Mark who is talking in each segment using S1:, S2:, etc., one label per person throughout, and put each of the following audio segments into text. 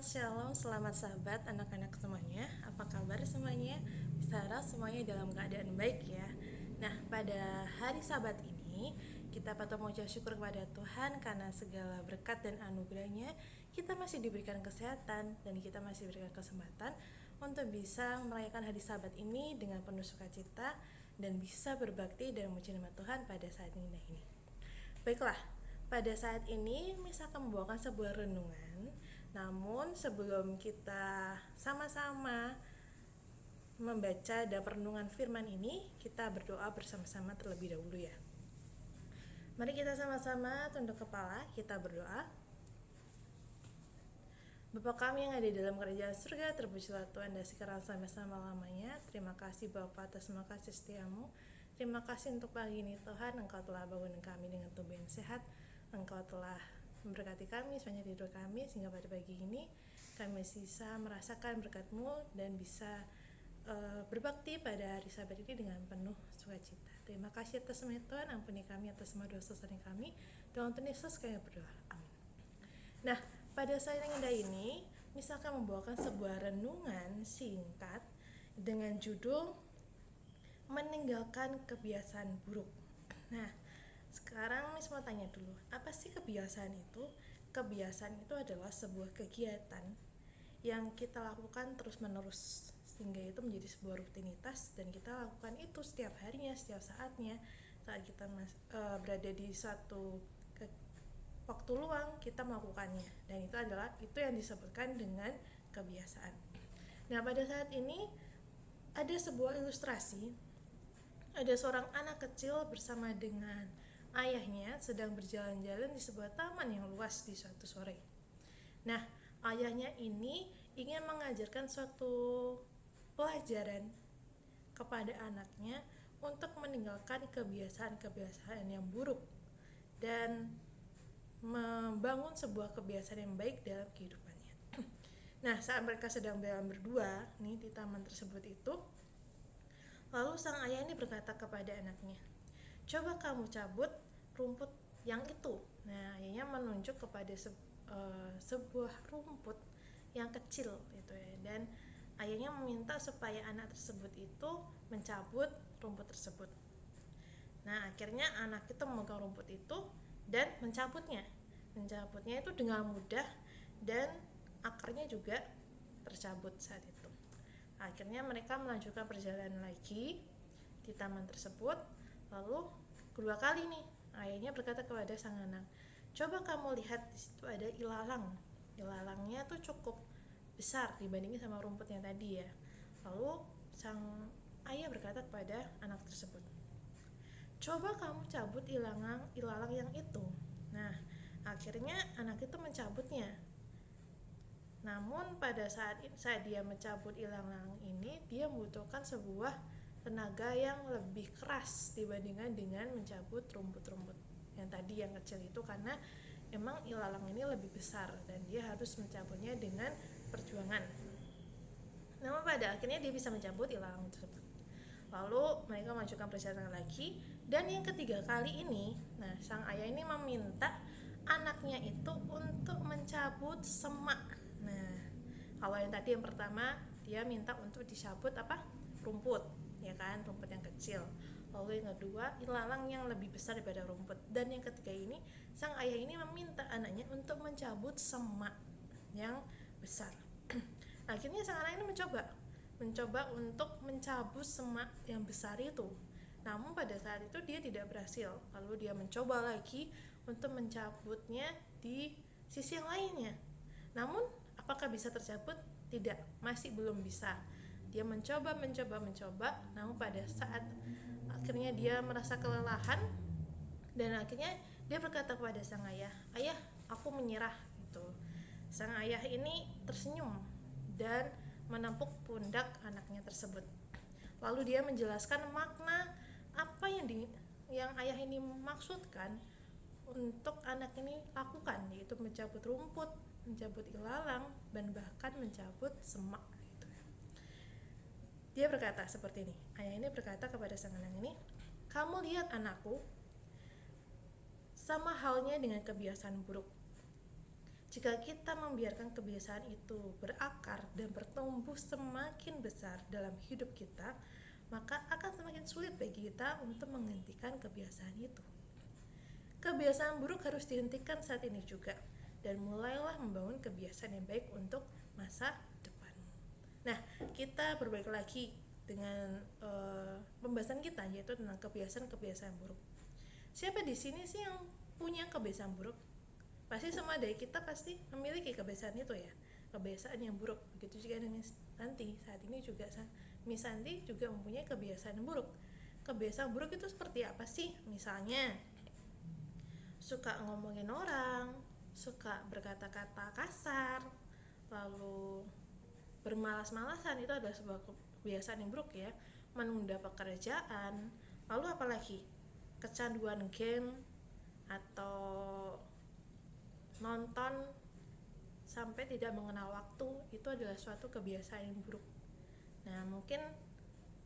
S1: Shalom, selamat sahabat anak-anak semuanya. Apa kabar semuanya? Bisa harap semuanya dalam keadaan baik ya. Nah, pada hari Sabat ini kita patut mengucap syukur kepada Tuhan karena segala berkat dan anugerahnya kita masih diberikan kesehatan dan kita masih diberikan kesempatan untuk bisa merayakan hari Sabat ini dengan penuh sukacita dan bisa berbakti dan memuji nama Tuhan pada saat indah ini. Baiklah, pada saat ini Miss akan membawakan sebuah renungan. Namun sebelum kita sama-sama membaca dan renungan firman ini, kita berdoa bersama-sama terlebih dahulu ya. Mari kita sama-sama tunduk kepala, kita berdoa. Bapa kami yang ada di dalam kerajaan surga, terpujilah Tuhan dan sekarang sampai selama-lamanya. Terima kasih Bapa atas semua kasih setiamu. Terima kasih untuk pagi ini Tuhan, Engkau telah bangun kami dengan tubuh yang sehat. Engkau telah memberkati kami sepanjang tidur kami, sehingga pada pagi ini kami bisa merasakan berkat-Mu dan bisa berbakti pada hari Sabat ini dengan penuh sukacita. Terima kasih atas semua Tuhan, ampuni kami atas semua dosa-dosa kami. Dalam Tuhan Yesus kami berdoa. Amin. Nah, pada saat yang indah ini, misalkan membawakan sebuah renungan singkat dengan judul meninggalkan kebiasaan buruk. Nah, sekarang Miss mau tanya dulu, apa sih kebiasaan itu? Kebiasaan itu adalah sebuah kegiatan yang kita lakukan terus-menerus sehingga itu menjadi sebuah rutinitas dan kita lakukan itu setiap harinya, setiap saatnya. Saat kita berada di suatu waktu luang, kita melakukannya, dan itu yang disebutkan dengan kebiasaan. Nah, pada saat ini ada sebuah ilustrasi. Ada seorang anak kecil bersama dengan ayahnya sedang berjalan-jalan di sebuah taman yang luas di suatu sore. Nah, ayahnya ini ingin mengajarkan suatu pelajaran kepada anaknya untuk meninggalkan kebiasaan-kebiasaan yang buruk dan membangun sebuah kebiasaan yang baik dalam kehidupannya. Nah, saat mereka sedang berjalan berdua nih di taman tersebut itu, lalu sang ayah ini berkata kepada anaknya, "Coba kamu cabut rumput yang itu." Nah, ayahnya menunjuk kepada sebuah rumput yang kecil itu ya, dan ayahnya meminta supaya anak tersebut itu mencabut rumput tersebut. Nah, akhirnya anak itu memegang rumput itu dan mencabutnya itu dengan mudah dan akarnya juga tercabut saat itu. Akhirnya mereka melanjutkan perjalanan lagi di taman tersebut. Lalu kedua kali nih ayahnya berkata kepada sang anak, "Coba kamu lihat, di situ ada ilalang. Ilalangnya tuh cukup besar dibandingin sama rumput yang tadi ya." Lalu sang ayah berkata kepada anak tersebut, "Coba kamu cabut ilalang yang itu." Nah, akhirnya anak itu mencabutnya. Namun pada saat dia mencabut ilalang ini, dia membutuhkan sebuah tenaga yang lebih keras dibandingkan dengan mencabut rumput-rumput yang tadi yang kecil itu, karena emang ilalang ini lebih besar dan dia harus mencabutnya dengan perjuangan. Namun pada akhirnya dia bisa mencabut ilalang tersebut. Lalu mereka melanjutkan perjalanan lagi, dan yang ketiga kali ini, nah sang ayah ini meminta anaknya itu untuk mencabut semak. Nah, kalau yang tadi yang pertama dia minta untuk dicabut rumput, ya kan, rumput yang kecil. Lalu yang kedua ilalang yang lebih besar daripada rumput, dan yang ketiga ini sang ayah ini meminta anaknya untuk mencabut semak yang besar. Akhirnya sang anak ini mencoba untuk mencabut semak yang besar itu. Namun pada saat itu dia tidak berhasil. Lalu dia mencoba lagi untuk mencabutnya di sisi yang lainnya. Namun apakah bisa tercabut? Tidak, masih belum bisa. Dia mencoba, namun pada saat akhirnya dia merasa kelelahan, dan akhirnya dia berkata kepada sang ayah, "Ayah, aku menyerah." Gitu. Sang ayah ini tersenyum dan menepuk pundak anaknya tersebut. Lalu dia menjelaskan makna apa yang ayah ini maksudkan untuk anak ini lakukan, yaitu mencabut rumput, mencabut ilalang, dan bahkan mencabut semak gitu. Dia berkata seperti ini. Ayah ini berkata kepada sang anak ini, "Kamu lihat anakku, sama halnya dengan kebiasaan buruk. Jika kita membiarkan kebiasaan itu berakar dan bertumbuh semakin besar dalam hidup kita, maka akan semakin sulit bagi kita untuk menghentikan kebiasaan itu. Kebiasaan buruk harus dihentikan saat ini juga, dan mulailah membangun kebiasaan yang baik untuk masa depan. Nah, kita berbalik lagi dengan pembahasan kita, yaitu tentang kebiasaan-kebiasaan buruk. Siapa di sini sih yang punya kebiasaan buruk? Pasti semua dari kita pasti memiliki kebiasaan itu ya, kebiasaan yang buruk. Begitu juga dengan Santi, saat ini juga Miss Santi juga mempunyai kebiasaan yang buruk. Kebiasaan buruk itu seperti apa sih? Misalnya suka ngomongin orang, suka berkata-kata kasar, lalu bermalas-malasan, itu adalah sebuah kebiasaan yang buruk ya. Menunda pekerjaan, lalu apalagi kecanduan game atau nonton sampai tidak mengenal waktu, itu adalah suatu kebiasaan yang buruk. Nah, mungkin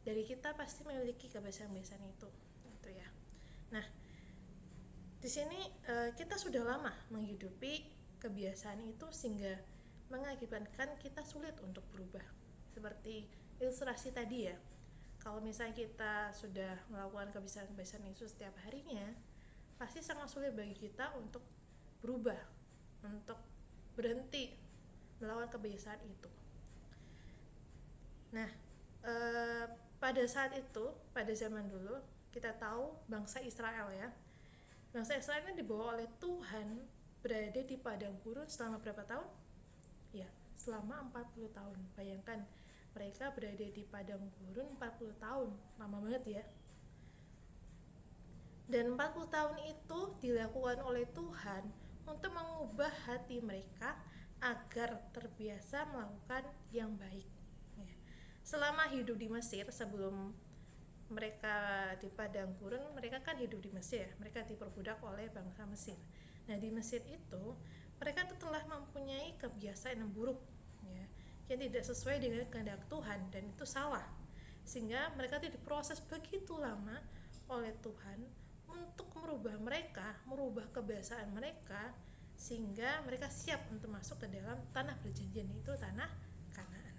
S1: dari kita pasti memiliki kebiasaan-kebiasaan itu gitu ya. Nah, di sini kita sudah lama menghidupi kebiasaan itu sehingga mengakibatkan kita sulit untuk berubah. Seperti ilustrasi tadi ya, kalau misalnya kita sudah melakukan kebiasaan-kebiasaan itu setiap harinya, pasti sangat sulit bagi kita untuk berubah, untuk berhenti melakukan kebiasaan itu. Nah, pada saat itu, pada zaman dulu, kita tahu bangsa Israel ya, bangsa Israel ini dibawa oleh Tuhan berada di padang gurun selama berapa tahun? Ya, selama 40 tahun. Bayangkan, mereka berada di padang gurun 40 tahun, lama banget ya. Dan 40 tahun itu dilakukan oleh Tuhan untuk mengubah hati mereka agar terbiasa melakukan yang baik. Selama hidup di Mesir, sebelum mereka di padang gurun, mereka kan hidup di Mesir, mereka diperbudak oleh bangsa Mesir. Nah, di Mesir itu mereka telah mempunyai kebiasaan yang buruk ya, yang tidak sesuai dengan kehendak Tuhan, dan itu salah, sehingga mereka itu diproses begitu lama oleh Tuhan untuk merubah kebiasaan mereka, sehingga mereka siap untuk masuk ke dalam tanah perjanjian, itu tanah Kanaan.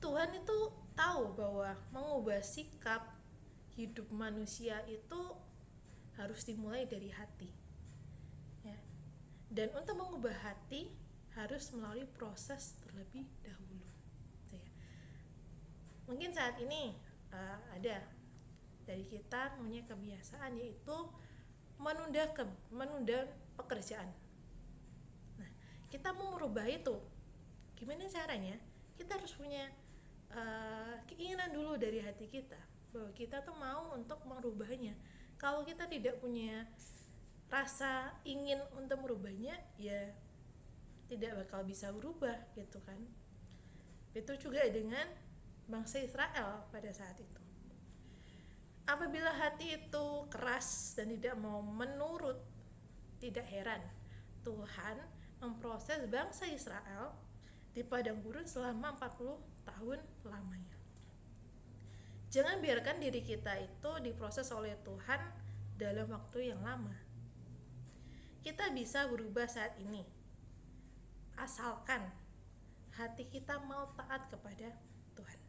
S1: Tuhan itu tahu bahwa mengubah sikap hidup manusia itu harus dimulai dari hati ya. Dan untuk mengubah hati harus melalui proses terlebih dahulu ya. Mungkin saat ini ada dari kita punya kebiasaan, yaitu menunda pekerjaan. Nah, kita mau merubah itu, gimana caranya? Kita harus punya keinginan dulu dari hati kita bahwa kita tuh mau untuk merubahnya. Kalau kita tidak punya rasa ingin untuk merubahnya, ya tidak bakal bisa berubah gitu kan. Itu juga dengan bangsa Israel pada saat itu. Apabila hati itu keras dan tidak mau menurut, tidak heran Tuhan memproses bangsa Israel di padang gurun selama 40 tahun lamanya. Jangan biarkan diri kita itu diproses oleh Tuhan dalam waktu yang lama. Kita bisa berubah saat ini, asalkan hati kita mau taat kepada Tuhan.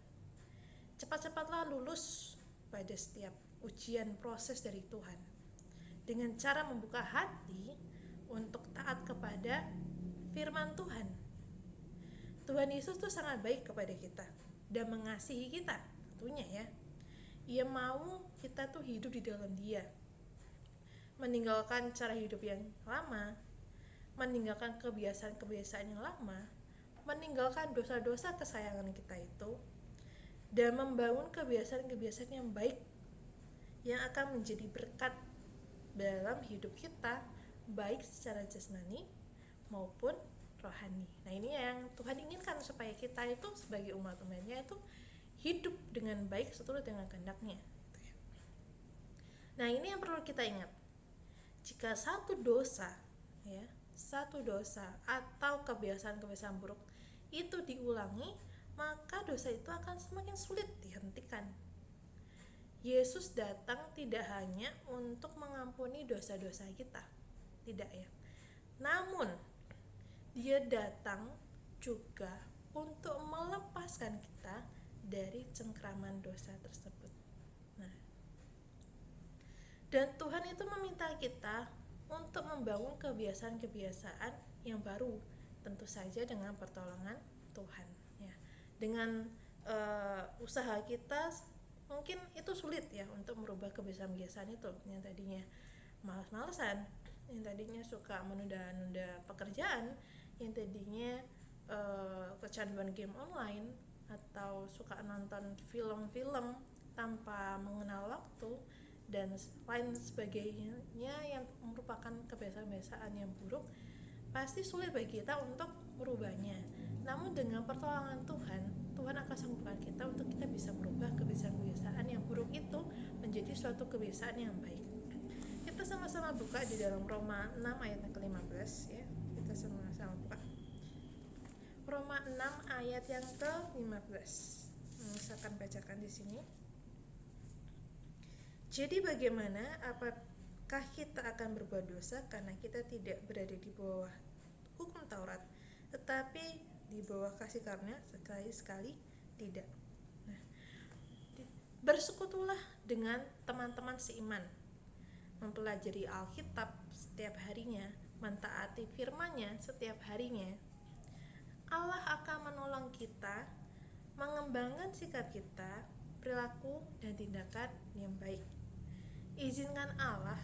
S1: Cepat-cepatlah lulus pada setiap ujian proses dari Tuhan dengan cara membuka hati untuk taat kepada firman Tuhan. Tuhan Yesus tuh sangat baik kepada kita dan mengasihi kita tentunya ya. Ia mau kita tuh hidup di dalam Dia, meninggalkan cara hidup yang lama, meninggalkan kebiasaan-kebiasaan yang lama, meninggalkan dosa-dosa kesayangan kita itu, dan membangun kebiasaan-kebiasaan yang baik yang akan menjadi berkat dalam hidup kita, baik secara jasmani maupun rohani. Nah, ini yang Tuhan inginkan supaya kita itu sebagai umat-umatnya itu hidup dengan baik seturut dengan kehendak-Nya. Nah, ini yang perlu kita ingat. Jika satu dosa atau kebiasaan-kebiasaan buruk itu diulangi, maka dosa itu akan semakin sulit dihentikan. Yesus datang tidak hanya untuk mengampuni dosa-dosa kita, tidak ya, Namun dia datang juga untuk melepaskan kita dari cengkraman dosa tersebut. Nah, dan Tuhan itu meminta kita untuk membangun kebiasaan-kebiasaan yang baru, tentu saja dengan pertolongan Tuhan ya. Dengan usaha kita mungkin itu sulit ya untuk merubah kebiasaan-kebiasaan itu yang tadinya malas-malasan, yang tadinya suka menunda-nunda pekerjaan, yang tadinya kecanduan game online, atau suka nonton film-film tanpa mengenal waktu dan lain sebagainya yang merupakan kebiasaan-kebiasaan yang buruk. Pasti sulit bagi kita untuk merubahnya. Namun dengan pertolongan Tuhan, Tuhan akan sanggupkan kita untuk kita bisa merubah kebiasaan-kebiasaan yang buruk itu menjadi suatu kebiasaan yang baik. Kita sama-sama buka di dalam Roma 6 ayat yang ke-15 ya. Kita sama-sama buka. Roma 6 ayat yang ke-15. Saya akan bacakan di sini. Jadi bagaimana, apakah kita akan berbuat dosa karena kita tidak berada di bawah hukum Taurat, tetapi di bawah kasih karunia? Sekali-sekali tidak. Nah, bersekutulah dengan teman-teman seiman, mempelajari Alkitab setiap harinya, mentaati firman-Nya setiap harinya. Allah akan menolong kita mengembangkan sikap kita, perilaku dan tindakan yang baik. Izinkan Allah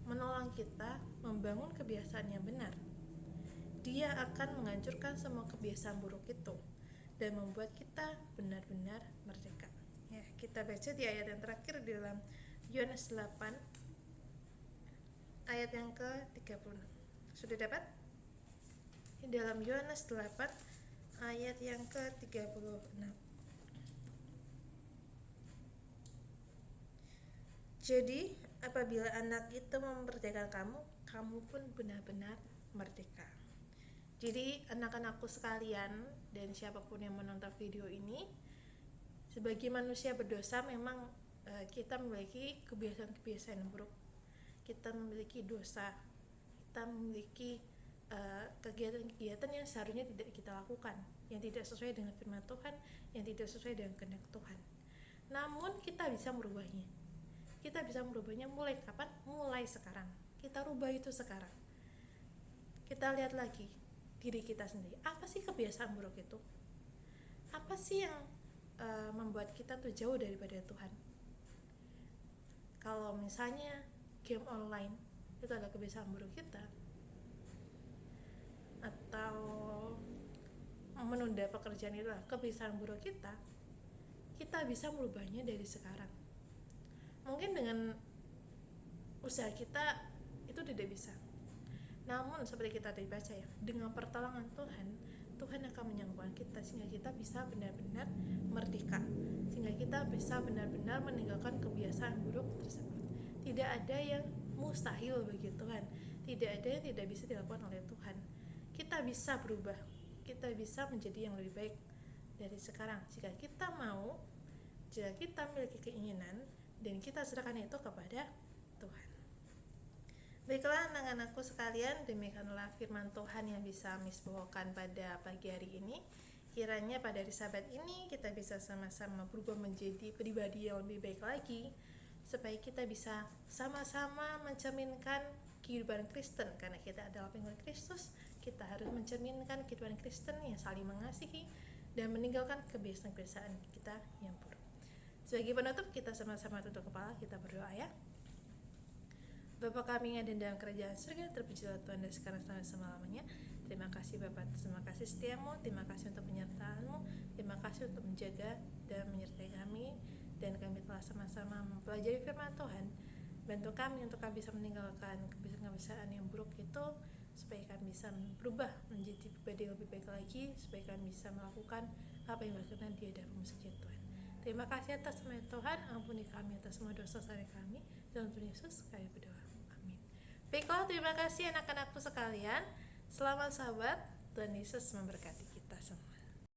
S1: menolong kita membangun kebiasaan yang benar. Dia akan menghancurkan semua kebiasaan buruk itu dan membuat kita benar-benar merdeka. Ya, kita baca di ayat yang terakhir di dalam Yohanes 8 ayat yang ke-36. Sudah dapat? Di dalam Yohanes 8 ayat yang ke-36. Jadi, apabila anak itu memerdekakan kamu, kamu pun benar-benar merdeka. Jadi, anak-anakku sekalian dan siapapun yang menonton video ini, sebagai manusia berdosa memang kita memiliki kebiasaan-kebiasaan yang buruk. Kita memiliki dosa. Kita memiliki kegiatan-kegiatan yang seharusnya tidak kita lakukan, yang tidak sesuai dengan firman Tuhan, yang tidak sesuai dengan kehendak Tuhan. Namun kita bisa merubahnya. Kita bisa merubahnya mulai kapan? Mulai sekarang. Kita rubah itu sekarang. Kita lihat lagi diri kita sendiri. Apa sih kebiasaan buruk itu? Apa sih yang membuat kita tuh jauh daripada Tuhan? Kalau misalnya game online itu adalah kebiasaan buruk kita, atau menunda pekerjaan itu adalah kebiasaan buruk kita, kita bisa merubahnya dari sekarang. Mungkin dengan usaha kita itu tidak bisa, namun seperti kita tadi baca ya, dengan pertolongan Tuhan, Tuhan akan menyembuhkan kita sehingga kita bisa benar-benar merdeka, sehingga kita bisa benar-benar meninggalkan kebiasaan buruk tersebut. Tidak ada yang mustahil bagi Tuhan, tidak ada yang tidak bisa dilakukan oleh Tuhan. Kita bisa berubah, kita bisa menjadi yang lebih baik dari sekarang jika kita mau, jika kita memiliki keinginan dan kita serahkan itu kepada Tuhan. Baiklah anak-anakku sekalian, demikianlah firman Tuhan yang bisa Miss bawakan pada pagi hari ini. Kiranya pada hari Sabat ini kita bisa sama-sama berubah menjadi pribadi yang lebih baik lagi, supaya kita bisa sama-sama mencerminkan kehidupan Kristen. Karena kita adalah pengikut Kristus, kita harus mencerminkan kehidupan Kristen yang saling mengasihi dan meninggalkan kebiasaan-kebiasaan kita yang buruk. Sebagai penutup, kita sama-sama tutup kepala, kita berdoa ya. Bapa kami yang ada dalam kerajaan surga, terpujilah Tuhan dan sekarang sampai selama-lamanya. Terima kasih Bapa, terima kasih setiamu, terima kasih untuk penyertaanmu, terima kasih untuk menjaga dan menyertai kami, dan kami telah sama-sama mempelajari firman Tuhan. Bantu kami untuk kami bisa meninggalkan kebiasaan-kebiasaan yang buruk itu, supaya kami bisa berubah menjadi pribadi yang lebih baik lagi, supaya kami bisa melakukan apa yang berkenan di hadapan-Mu saja Tuhan. Terima kasih atas nama Tuhan, ampuni kami atas semua dosa-dosa kami, dalam Tuhan Yesus kami berdoa. Amin. Baiklah, terima kasih anak-anakku sekalian. Selamat Sabat, Tuhan Yesus memberkati.